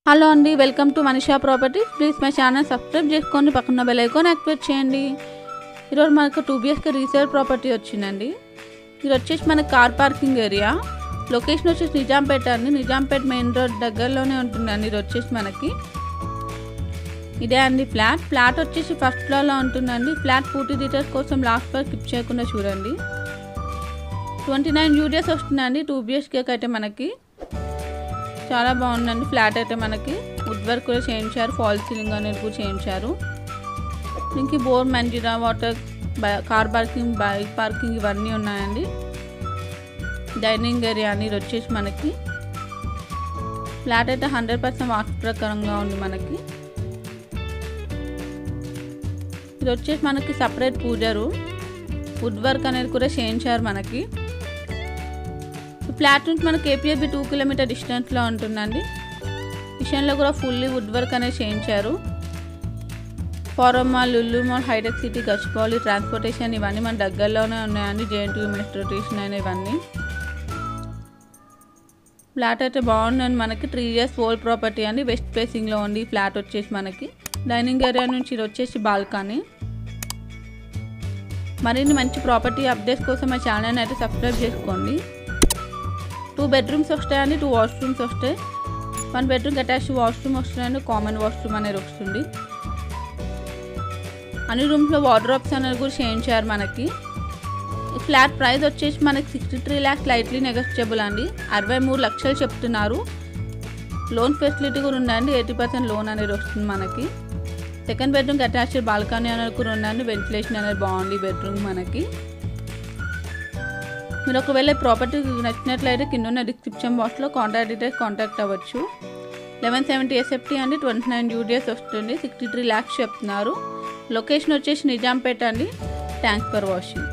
Hello అండి, welcome to Manisha properties. Please my channel subscribe చేసుకోండి, పక్కన బెల్ ఐకాన్ యాక్టివేట్ చేయండి. ఈరోజు మనకు 2 BHK రీసేల్ ప్రాపర్టీ వచ్చిందండి. ఇది వచ్చేసి మన కార్ పార్కింగ్ ఏరియా. లొకేషన్ వచ్చేసి నిజాంపేట అండి. నిజాంపేట మెయిన్ రోడ్ దగ్గరలోనే ఉంటుందండి. ఇది వచ్చేసి మనకి ఇదే అండి ఫ్లాట్ వచ్చేసి ఫస్ట్ ఫ్లోర్లో ఉంటుందండి. ఫ్లాట్ పూర్తి డీటెయిల్స్ కోసం లాస్ట్ ఫ్లోర్ స్కిప్ చేయకుండా చూడండి. 29 UDS వస్తుందండి 2 BHK అయితే మనకి చాలా బాగుందండి. ఫ్లాట్ అయితే మనకి వుడ్ వర్క్ కూడా చేయించారు, ఫాల్ సీలింగ్ అనేది కూడా చేయించారు. దీనికి bore, Manjira water, car parking, bike parking ఇవన్నీ ఉన్నాయండి. డైనింగ్ ఏరియా అని ఇది వచ్చేసి మనకి ఫ్లాట్ అయితే 100% వాస్తు ప్రకారంగా ఉంది. మనకి ఇది వచ్చేసి మనకి separate puja room, would work అనేది కూడా చేయించారు. మనకి ఫ్లాట్ నుంచి మనకి KPFB 2 కిలోమీటర్ డిస్టెన్స్లో ఉంటుందండి. కిచెన్లో కూడా ఫుల్లీ వుడ్ వర్క్ అనేది చేయించారు. Forum mall, Lulu mall, Hitech City, Gachibowli, transportation ఇవన్నీ మన దగ్గరలోనే ఉన్నాయండి. JNTU మెట్రో స్టేషన్ అయినా ఇవన్నీ. ఫ్లాట్ అయితే బాగుందండి. మనకి 3 years ఓల్డ్ ప్రాపర్టీ అండి. వెస్ట్ ఫేసింగ్లో ఉంది ఫ్లాట్ వచ్చేసి మనకి. డైనింగ్ ఏరియా నుంచి ఇది వచ్చేసి బాల్కనీ. మరిన్ని మంచి ప్రాపర్టీ అప్డేట్స్ కోసం మా ఛానల్ అయితే సబ్స్క్రైబ్ చేసుకోండి. 2 bedrooms వస్తాయండి, 2 washrooms వస్తాయి. 1 bedroom అటాచ్డ్ వాష్రూమ్ వస్తుందండి, కామన్ వాష్రూమ్ అనేది వస్తుంది. అన్ని రూమ్స్లో వార్డ్రోబ్స్ అనేది కూడా చేయించారు. మనకి ఈ ఫ్లాట్ ప్రైస్ వచ్చేసి మనకి 63 lakhs లైట్లీ నెగోషియబుల్ అండి. 63 లక్షలు చెప్తున్నారు. లోన్ ఫెసిలిటీ కూడా ఉందండి, 80% లోన్ అనేది వస్తుంది మనకి. సెకండ్ బెడ్రూమ్కి అటాచ్డ్ బాల్కనీ అనేది కూడా ఉందండి. వెంటిలేషన్ అనేది బాగుంది బెడ్రూమ్ మనకి. మీరు ఒకవేళ ప్రాపర్టీ నచ్చినట్లయితే కింద ఉన్న డిస్క్రిప్షన్ బాక్స్లో కాంటాక్ట్ అవ్వచ్చు. 1170 SFT అండి, 29 UDS వస్తుంది, 63 lakhs చెప్తున్నారు. లొకేషన్ వచ్చేసి నిజాంపేట అండి. Thanks for watching.